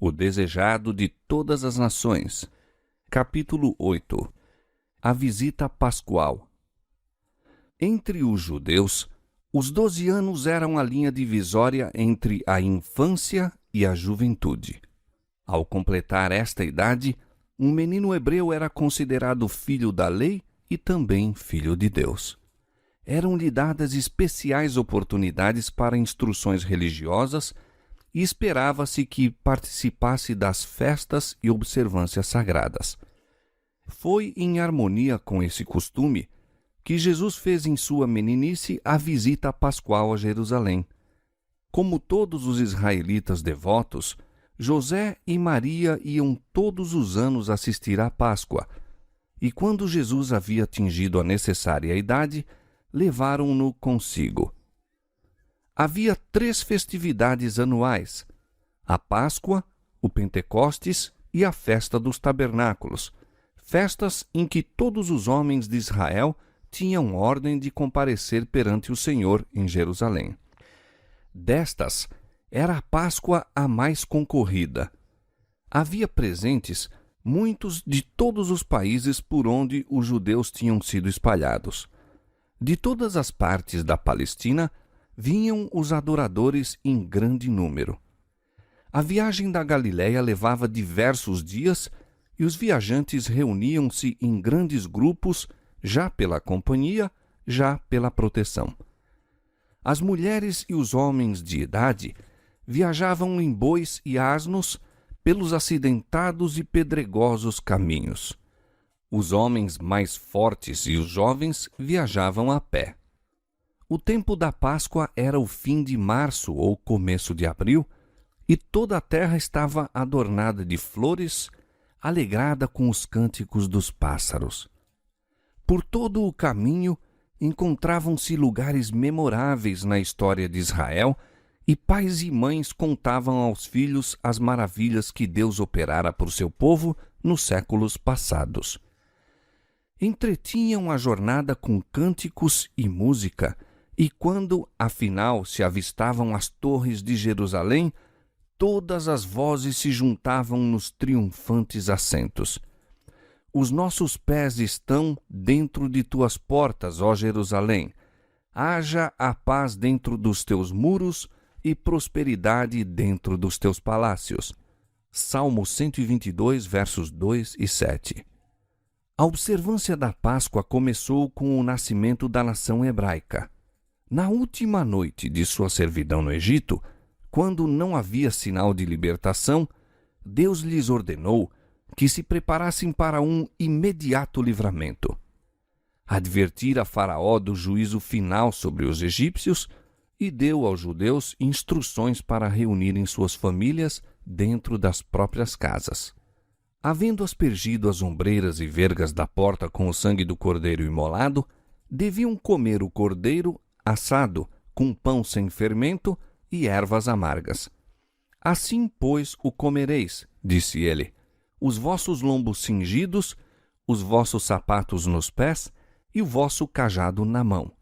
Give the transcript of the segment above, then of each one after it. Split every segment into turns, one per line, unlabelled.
O desejado de todas as nações. Capítulo 8. A visita pascual. Entre os judeus, os 12 anos eram a linha divisória entre a infância e a juventude. Ao completar esta idade, um menino hebreu era considerado filho da lei e também filho de Deus. Eram-lhe dadas especiais oportunidades para instruções religiosas e esperava-se que participasse das festas e observâncias sagradas. Foi em harmonia com esse costume que Jesus fez em sua meninice a visita pascual a Jerusalém. Como todos os israelitas devotos, José e Maria iam todos os anos assistir à Páscoa, e quando Jesus havia atingido a necessária idade, levaram-no consigo. Havia 3 festividades anuais: a Páscoa, o Pentecostes e a Festa dos Tabernáculos, festas em que todos os homens de Israel tinham ordem de comparecer perante o Senhor em Jerusalém. Destas, era a Páscoa a mais concorrida. Havia presentes muitos de todos os países por onde os judeus tinham sido espalhados. De todas as partes da Palestina, vinham os adoradores em grande número. A viagem da Galiléia levava diversos dias e os viajantes reuniam-se em grandes grupos, já pela companhia, já pela proteção. As mulheres e os homens de idade viajavam em bois e asnos pelos acidentados e pedregosos caminhos. Os homens mais fortes e os jovens viajavam a pé. O tempo da Páscoa era o fim de março ou começo de abril, e toda a terra estava adornada de flores, alegrada com os cânticos dos pássaros. Por todo o caminho encontravam-se lugares memoráveis na história de Israel, e pais e mães contavam aos filhos as maravilhas que Deus operara por seu povo nos séculos passados. Entretinham a jornada com cânticos e música, e quando, afinal, se avistavam as torres de Jerusalém, todas as vozes se juntavam nos triunfantes assentos. Os nossos pés estão dentro de tuas portas, ó Jerusalém. Haja a paz dentro dos teus muros e prosperidade dentro dos teus palácios. Salmo 122, versos 2 e 7. A observância da Páscoa começou com o nascimento da nação hebraica. Na última noite de sua servidão no Egito, quando não havia sinal de libertação, Deus lhes ordenou que se preparassem para um imediato livramento. Advertira Faraó do juízo final sobre os egípcios e deu aos judeus instruções para reunirem suas famílias dentro das próprias casas. Havendo aspergido as ombreiras e vergas da porta com o sangue do cordeiro imolado, deviam comer o cordeiro assado com pão sem fermento e ervas amargas. Assim, pois, o comereis, disse ele, os vossos lombos cingidos, os vossos sapatos nos pés e o vosso cajado na mão.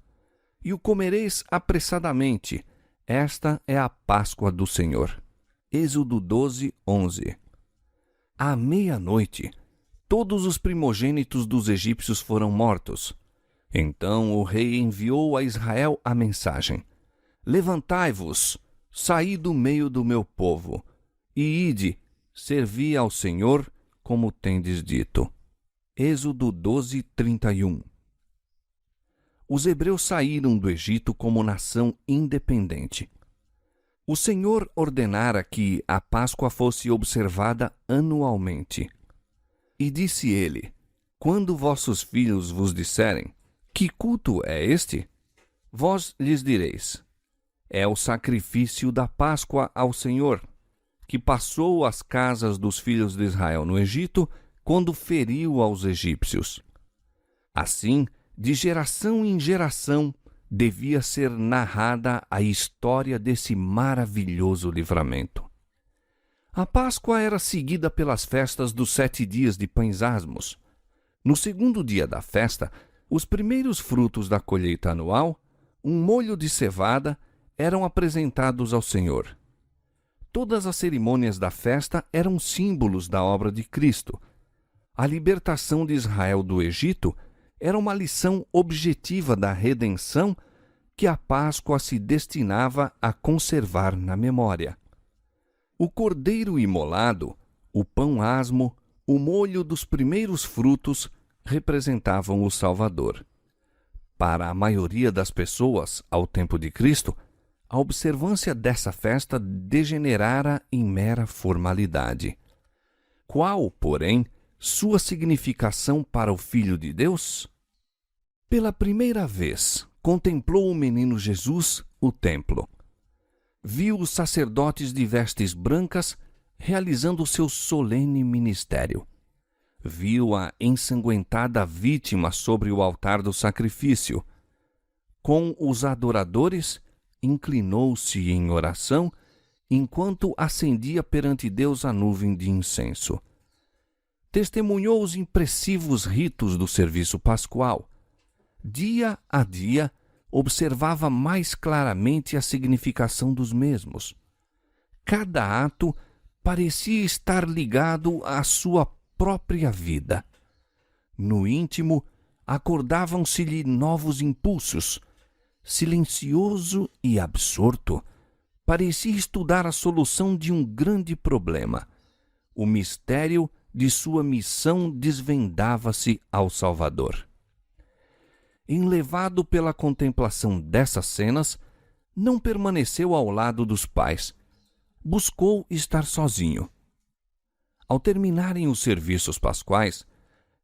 E o comereis apressadamente. Esta é a Páscoa do Senhor. Êxodo 12, 11. À meia-noite, todos os primogênitos dos egípcios foram mortos. Então o rei enviou a Israel a mensagem: levantai-vos, saí do meio do meu povo, e ide, servi ao Senhor, como tendes dito. Êxodo 12, 31. Os hebreus saíram do Egito como nação independente. O Senhor ordenara que a Páscoa fosse observada anualmente. E disse ele: quando vossos filhos vos disserem: que culto é este? Vós lhes direis: é o sacrifício da Páscoa ao Senhor, que passou as casas dos filhos de Israel no Egito, quando feriu aos egípcios. Assim, de geração em geração, devia ser narrada a história desse maravilhoso livramento. A Páscoa era seguida pelas festas dos 7 dias de pães asmos. No segundo dia da festa, os primeiros frutos da colheita anual, um molho de cevada, eram apresentados ao Senhor. Todas as cerimônias da festa eram símbolos da obra de Cristo. A libertação de Israel do Egito era uma lição objetiva da redenção que a Páscoa se destinava a conservar na memória. O cordeiro imolado, o pão asmo, o molho dos primeiros frutos representavam o Salvador. Para a maioria das pessoas, ao tempo de Cristo, a observância dessa festa degenerara em mera formalidade. Qual, porém, sua significação para o Filho de Deus? Pela primeira vez, contemplou o menino Jesus o templo. Viu os sacerdotes de vestes brancas realizando seu solene ministério. Viu a ensanguentada vítima sobre o altar do sacrifício. Com os adoradores, inclinou-se em oração, enquanto acendia perante Deus a nuvem de incenso. Testemunhou os impressivos ritos do serviço pascual. Dia a dia, observava mais claramente a significação dos mesmos. Cada ato parecia estar ligado à sua própria vida. No íntimo, acordavam-se-lhe novos impulsos. Silencioso e absorto, parecia estudar a solução de um grande problema. O mistério de sua missão desvendava-se ao Salvador. Enlevado pela contemplação dessas cenas, não permaneceu ao lado dos pais. Buscou estar sozinho. Ao terminarem os serviços pascuais,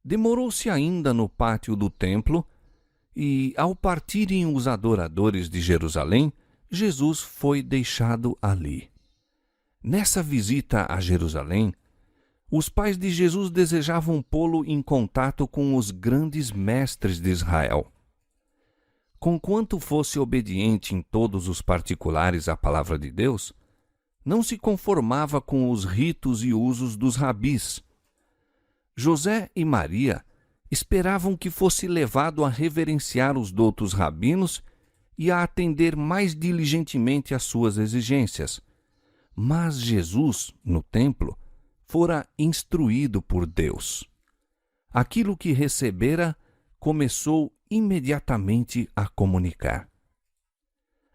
demorou-se ainda no pátio do templo e, ao partirem os adoradores de Jerusalém, Jesus foi deixado ali. Nessa visita a Jerusalém, os pais de Jesus desejavam pô-lo em contato com os grandes mestres de Israel. Conquanto fosse obediente em todos os particulares à palavra de Deus, não se conformava com os ritos e usos dos rabis. José e Maria esperavam que fosse levado a reverenciar os doutos rabinos e a atender mais diligentemente às suas exigências. Mas Jesus, no templo, fora instruído por Deus. Aquilo que recebera, começou imediatamente a comunicar.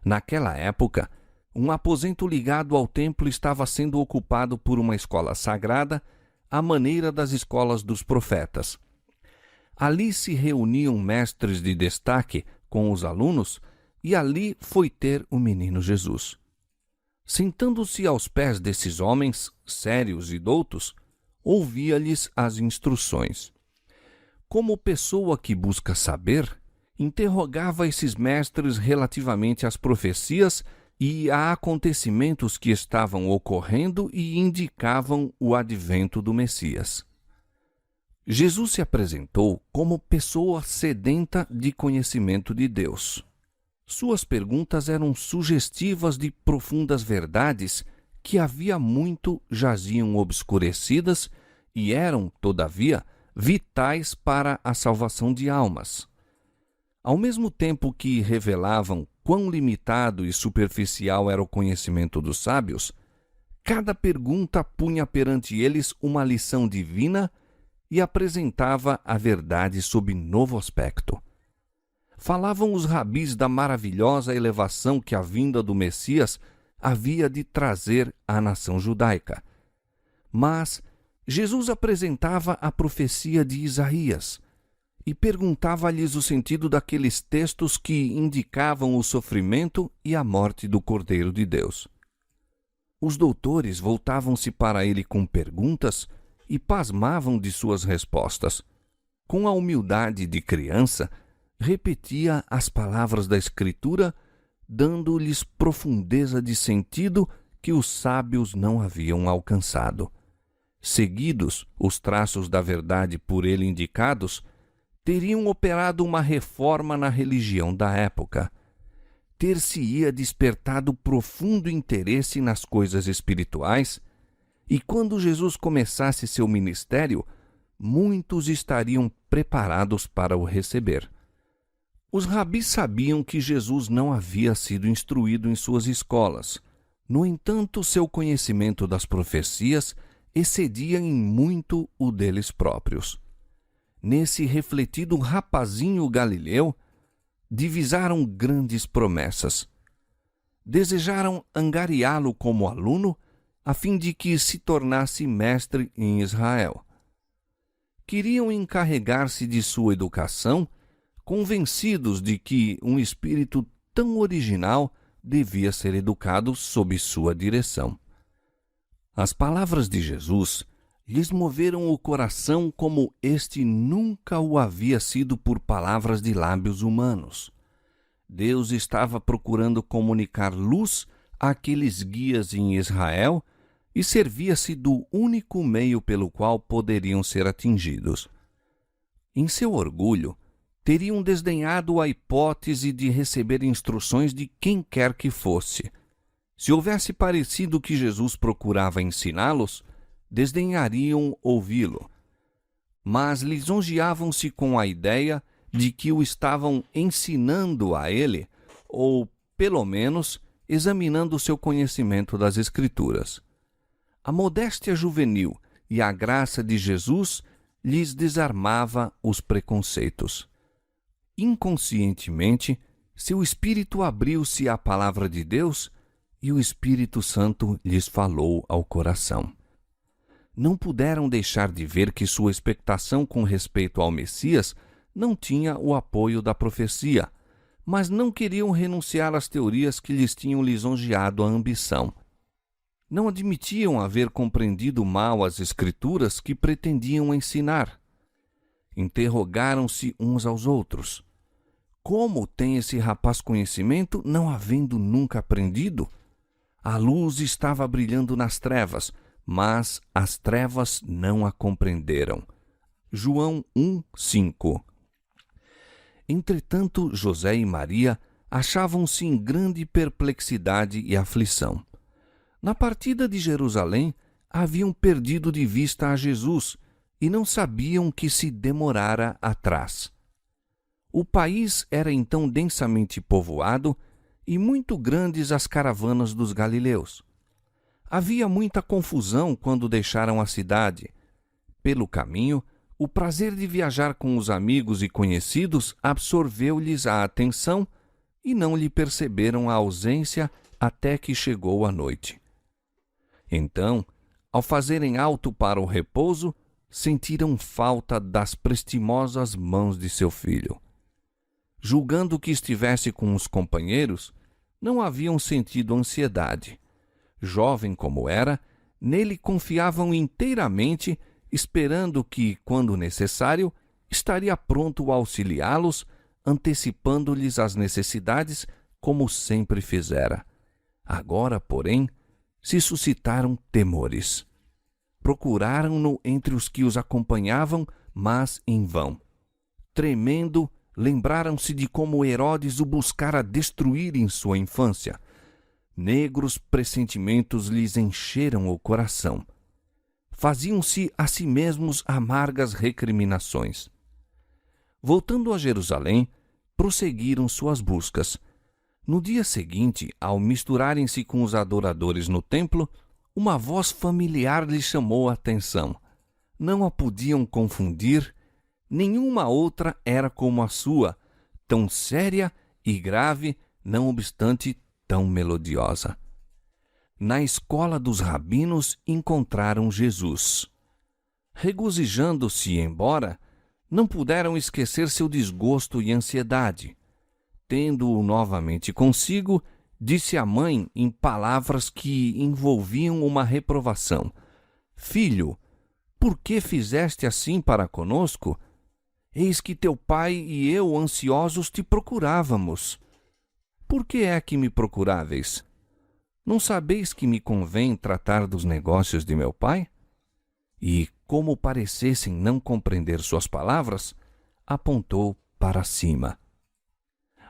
Naquela época, um aposento ligado ao templo estava sendo ocupado por uma escola sagrada, à maneira das escolas dos profetas. Ali se reuniam mestres de destaque com os alunos, e ali foi ter o menino Jesus. Sentando-se aos pés desses homens, sérios e doutos, ouvia-lhes as instruções. Como pessoa que busca saber, interrogava esses mestres relativamente às profecias e a acontecimentos que estavam ocorrendo e indicavam o advento do Messias. Jesus se apresentou como pessoa sedenta de conhecimento de Deus. Suas perguntas eram sugestivas de profundas verdades que havia muito jaziam obscurecidas e eram, todavia, vitais para a salvação de almas. Ao mesmo tempo que revelavam quão limitado e superficial era o conhecimento dos sábios, cada pergunta punha perante eles uma lição divina e apresentava a verdade sob novo aspecto. Falavam os rabis da maravilhosa elevação que a vinda do Messias havia de trazer à nação judaica. Mas Jesus apresentava a profecia de Isaías e perguntava-lhes o sentido daqueles textos que indicavam o sofrimento e a morte do Cordeiro de Deus. Os doutores voltavam-se para ele com perguntas e pasmavam de suas respostas. Com a humildade de criança, repetia as palavras da Escritura, dando-lhes profundeza de sentido que os sábios não haviam alcançado. Seguidos os traços da verdade por ele indicados, teriam operado uma reforma na religião da época. Ter-se-ia despertado profundo interesse nas coisas espirituais, e quando Jesus começasse seu ministério, muitos estariam preparados para o receber. Os rabis sabiam que Jesus não havia sido instruído em suas escolas, No entanto, seu conhecimento das profecias excedia em muito o deles próprios. Nesse refletido rapazinho galileu, divisaram grandes promessas. Desejaram angariá-lo como aluno, a fim de que se tornasse mestre em Israel. Queriam encarregar-se de sua educação, convencidos de que um espírito tão original devia ser educado sob sua direção. As palavras de Jesus lhes moveram o coração como este nunca o havia sido por palavras de lábios humanos. Deus estava procurando comunicar luz àqueles guias em Israel e servia-se do único meio pelo qual poderiam ser atingidos. Em seu orgulho, teriam desdenhado a hipótese de receber instruções de quem quer que fosse. Se houvesse parecido que Jesus procurava ensiná-los, desdenhariam ouvi-lo. Mas lisonjeavam-se com a ideia de que o estavam ensinando a ele, ou, pelo menos, examinando seu conhecimento das Escrituras. A modéstia juvenil e a graça de Jesus lhes desarmava os preconceitos. Inconscientemente, seu espírito abriu-se à palavra de Deus e o Espírito Santo lhes falou ao coração. Não puderam deixar de ver que sua expectação com respeito ao Messias não tinha o apoio da profecia, mas não queriam renunciar às teorias que lhes tinham lisonjeado a ambição. Não admitiam haver compreendido mal as Escrituras que pretendiam ensinar. Interrogaram-se uns aos outros. Como tem esse rapaz conhecimento, não havendo nunca aprendido? A luz estava brilhando nas trevas, mas as trevas não a compreenderam. João 1:5. Entretanto, José e Maria achavam-se em grande perplexidade e aflição. Na partida de Jerusalém, haviam perdido de vista a Jesus e não sabiam que se demorara atrás. O país era então densamente povoado e muito grandes as caravanas dos galileus. Havia muita confusão quando deixaram a cidade. Pelo caminho, o prazer de viajar com os amigos e conhecidos absorveu-lhes a atenção e não lhe perceberam a ausência até que chegou a noite. Então, ao fazerem alto para o repouso, sentiram falta das prestimosas mãos de seu filho. Julgando que estivesse com os companheiros, não haviam sentido ansiedade. Jovem como era, nele confiavam inteiramente, esperando que, quando necessário, estaria pronto a auxiliá-los, antecipando-lhes as necessidades, como sempre fizera. Agora, porém, se suscitaram temores. Procuraram-no entre os que os acompanhavam, mas em vão. Tremendo, lembraram-se de como Herodes o buscara destruir em sua infância. Negros pressentimentos lhes encheram o coração. Faziam-se a si mesmos amargas recriminações. Voltando a Jerusalém, prosseguiram suas buscas. No dia seguinte, ao misturarem-se com os adoradores no templo, uma voz familiar lhes chamou a atenção. Não a podiam confundir. Nenhuma outra era como a sua, tão séria e grave, não obstante tão melodiosa. Na escola dos rabinos encontraram Jesus. Regozijando-se, embora, não puderam esquecer seu desgosto e ansiedade. Tendo-o novamente consigo, disse à mãe em palavras que envolviam uma reprovação: Filho, por que fizeste assim para conosco? Eis que teu pai e eu, ansiosos, te procurávamos. Por que é que me procuráveis? Não sabeis que me convém tratar dos negócios de meu pai? E, como parecessem não compreender suas palavras, apontou para cima.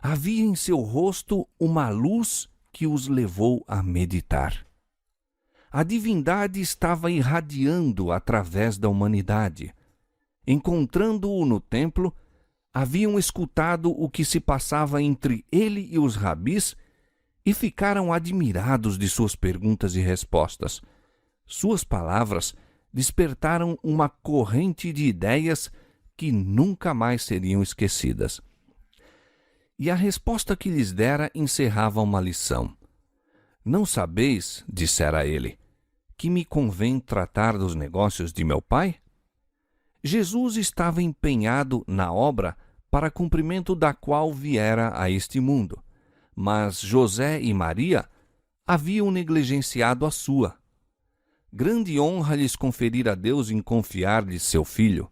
Havia em seu rosto uma luz que os levou a meditar. A divindade estava irradiando através da humanidade. Encontrando-o no templo, haviam escutado o que se passava entre ele e os rabis e ficaram admirados de suas perguntas e respostas. Suas palavras despertaram uma corrente de ideias que nunca mais seriam esquecidas. E a resposta que lhes dera encerrava uma lição. Não sabeis, dissera ele, que me convém tratar dos negócios de meu pai? Jesus estava empenhado na obra para cumprimento da qual viera a este mundo, mas José e Maria haviam negligenciado a sua. Grande honra lhes conferira Deus em confiar-lhes seu filho.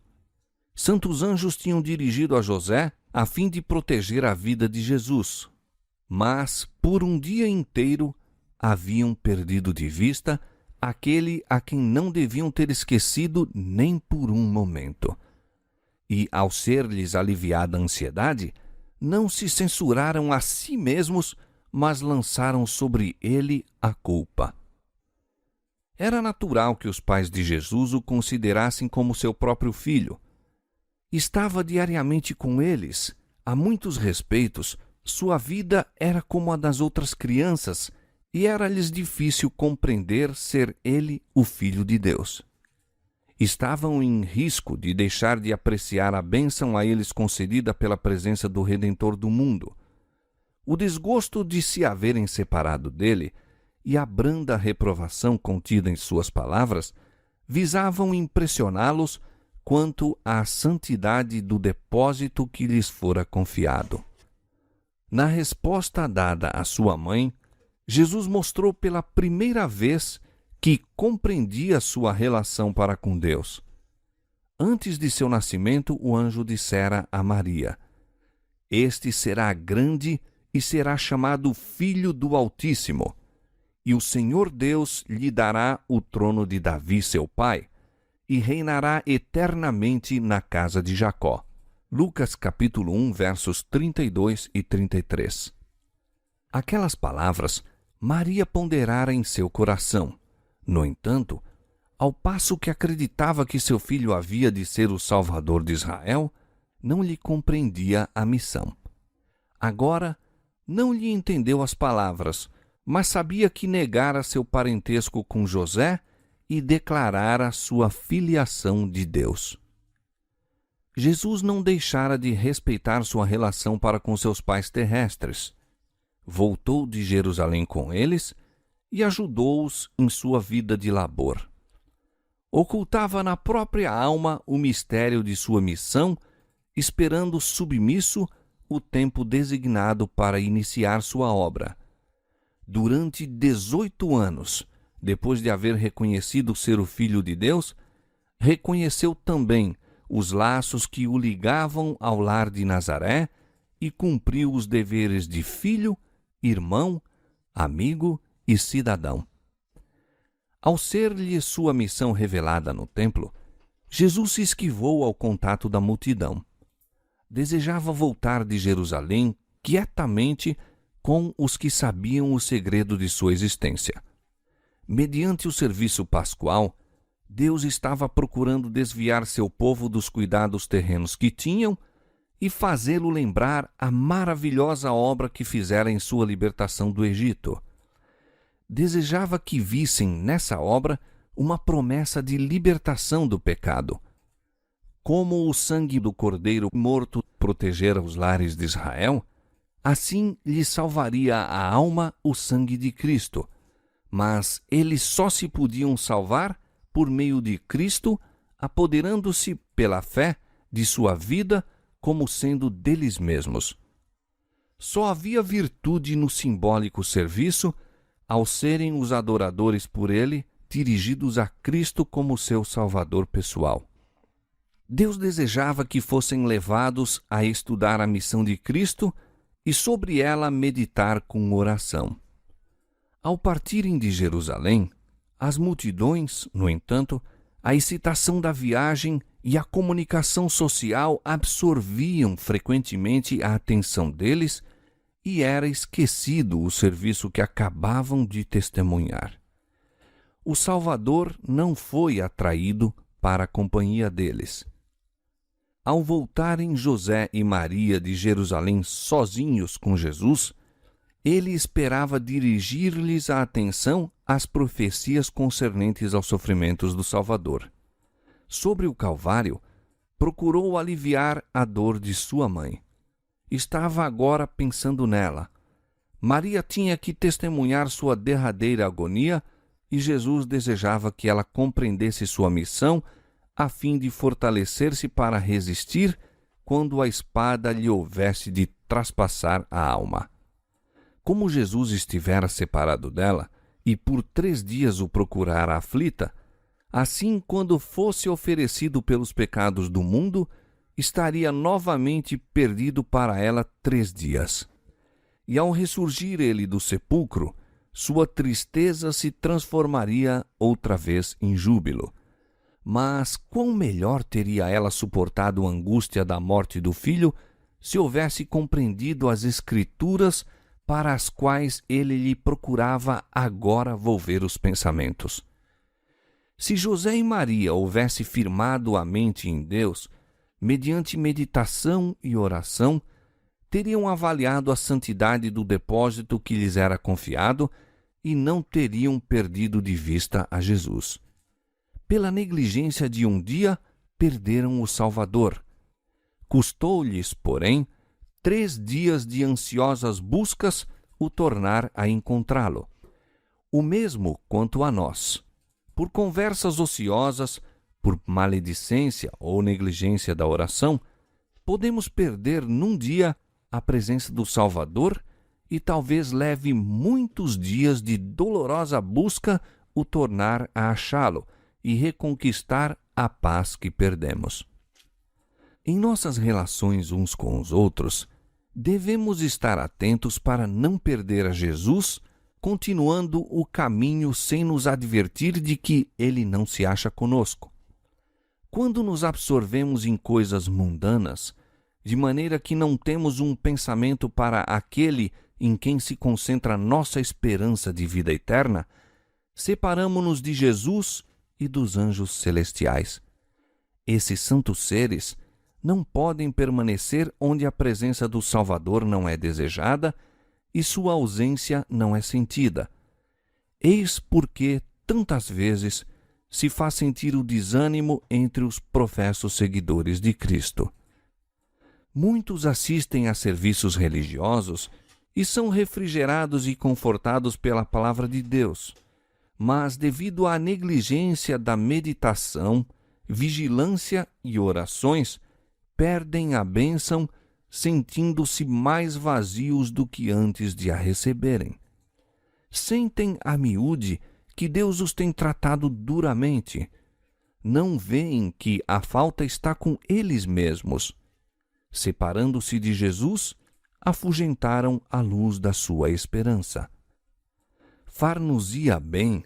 Santos anjos tinham dirigido a José a fim de proteger a vida de Jesus, mas por um dia inteiro haviam perdido de vista aquele a quem não deviam ter esquecido nem por um momento. E, ao ser-lhes aliviada a ansiedade, não se censuraram a si mesmos, mas lançaram sobre ele a culpa. Era natural que os pais de Jesus o considerassem como seu próprio filho. Estava diariamente com eles. A muitos respeitos, sua vida era como a das outras crianças, e era-lhes difícil compreender ser ele o Filho de Deus. Estavam em risco de deixar de apreciar a bênção a eles concedida pela presença do Redentor do mundo. O desgosto de se haverem separado dele e a branda reprovação contida em suas palavras visavam impressioná-los quanto à santidade do depósito que lhes fora confiado. Na resposta dada à sua mãe, Jesus mostrou pela primeira vez que compreendia sua relação para com Deus. Antes de seu nascimento, o anjo dissera a Maria: "Este será grande e será chamado Filho do Altíssimo, e o Senhor Deus lhe dará o trono de Davi, seu pai, e reinará eternamente na casa de Jacó." Lucas capítulo 1, versos 32 e 33. Aquelas palavras Maria ponderara em seu coração. No entanto, ao passo que acreditava que seu filho havia de ser o Salvador de Israel, não lhe compreendia a missão. Agora, não lhe entendeu as palavras, mas sabia que negara seu parentesco com José e declarara sua filiação de Deus. Jesus não deixara de respeitar sua relação para com seus pais terrestres. Voltou de Jerusalém com eles e ajudou-os em sua vida de labor. Ocultava na própria alma o mistério de sua missão, esperando submisso o tempo designado para iniciar sua obra. Durante 18 anos, depois de haver reconhecido ser o Filho de Deus, reconheceu também os laços que o ligavam ao lar de Nazaré e cumpriu os deveres de filho, irmão, amigo e cidadão. Ao ser-lhe sua missão revelada no templo, Jesus se esquivou ao contato da multidão. Desejava voltar de Jerusalém quietamente com os que sabiam o segredo de sua existência. Mediante o serviço pascual, Deus estava procurando desviar seu povo dos cuidados terrenos que tinham e fazê-lo lembrar a maravilhosa obra que fizera em sua libertação do Egito. Desejava que vissem nessa obra uma promessa de libertação do pecado. Como o sangue do cordeiro morto protegera os lares de Israel, assim lhe salvaria a alma o sangue de Cristo. Mas eles só se podiam salvar por meio de Cristo, apoderando-se pela fé de sua vida como sendo deles mesmos. Só havia virtude no simbólico serviço ao serem os adoradores por ele dirigidos a Cristo como seu Salvador pessoal. Deus desejava que fossem levados a estudar a missão de Cristo e sobre ela meditar com oração. Ao partirem de Jerusalém, as multidões, no entanto, a excitação da viagem e a comunicação social absorviam frequentemente a atenção deles e era esquecido o serviço que acabavam de testemunhar. O Salvador não foi atraído para a companhia deles. Ao voltarem José e Maria de Jerusalém sozinhos com Jesus, ele esperava dirigir-lhes a atenção às profecias concernentes aos sofrimentos do Salvador. Sobre o Calvário, procurou aliviar a dor de sua mãe. Estava agora pensando nela. Maria tinha que testemunhar sua derradeira agonia e Jesus desejava que ela compreendesse sua missão a fim de fortalecer-se para resistir quando a espada lhe houvesse de traspassar a alma. Como Jesus estivera separado dela e por 3 dias o procurara aflita, assim, quando fosse oferecido pelos pecados do mundo, estaria novamente perdido para ela 3 dias. E ao ressurgir ele do sepulcro, sua tristeza se transformaria outra vez em júbilo. Mas quão melhor teria ela suportado a angústia da morte do filho se houvesse compreendido as Escrituras para as quais ele lhe procurava agora volver os pensamentos. Se José e Maria houvessem firmado a mente em Deus, mediante meditação e oração, teriam avaliado a santidade do depósito que lhes era confiado e não teriam perdido de vista a Jesus. Pela negligência de um dia, perderam o Salvador. Custou-lhes, porém, 3 dias de ansiosas buscas o tornar a encontrá-lo. O mesmo quanto a nós. Por conversas ociosas, por maledicência ou negligência da oração, podemos perder num dia a presença do Salvador e talvez leve muitos dias de dolorosa busca o tornar a achá-lo e reconquistar a paz que perdemos. Em nossas relações uns com os outros, devemos estar atentos para não perder a Jesus, continuando o caminho sem nos advertir de que ele não se acha conosco. Quando nos absorvemos em coisas mundanas, de maneira que não temos um pensamento para aquele em quem se concentra nossa esperança de vida eterna, separamo-nos de Jesus e dos anjos celestiais. Esses santos seres não podem permanecer onde a presença do Salvador não é desejada e sua ausência não é sentida. Eis porque, tantas vezes, se faz sentir o desânimo entre os professos seguidores de Cristo. Muitos assistem a serviços religiosos e são refrigerados e confortados pela palavra de Deus, mas devido à negligência da meditação, vigilância e orações, perdem a bênção, sentindo-se mais vazios do que antes de a receberem. Sentem a miúde que Deus os tem tratado duramente. Não veem que a falta está com eles mesmos. Separando-se de Jesus, afugentaram a luz da sua esperança. Far-nos-ia bem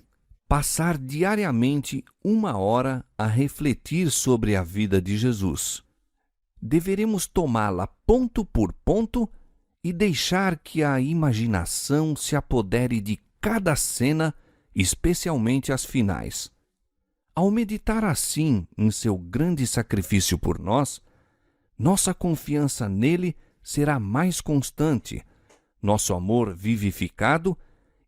passar diariamente 1 hora a refletir sobre a vida de Jesus. Deveremos tomá-la ponto por ponto e deixar que a imaginação se apodere de cada cena, especialmente as finais. Ao meditar assim em seu grande sacrifício por nós, nossa confiança nele será mais constante, nosso amor vivificado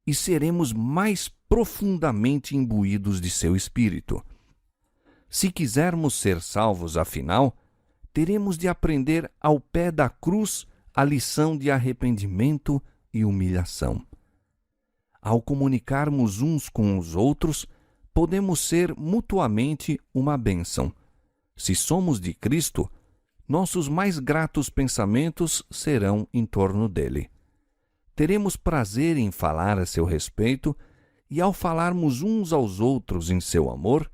e seremos mais profundamente imbuídos de seu Espírito. Se quisermos ser salvos, afinal, teremos de aprender ao pé da cruz a lição de arrependimento e humilhação. Ao comunicarmos uns com os outros, podemos ser mutuamente uma bênção. Se somos de Cristo, nossos mais gratos pensamentos serão em torno dele. Teremos prazer em falar a seu respeito e, ao falarmos uns aos outros em seu amor,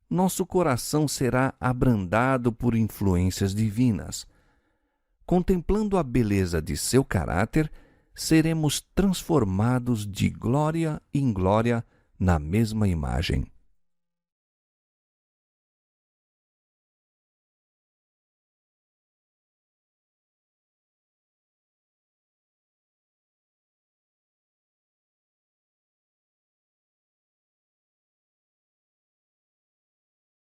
nosso coração será abrandado por influências divinas. Contemplando a beleza de seu caráter, seremos transformados de glória em glória na mesma imagem.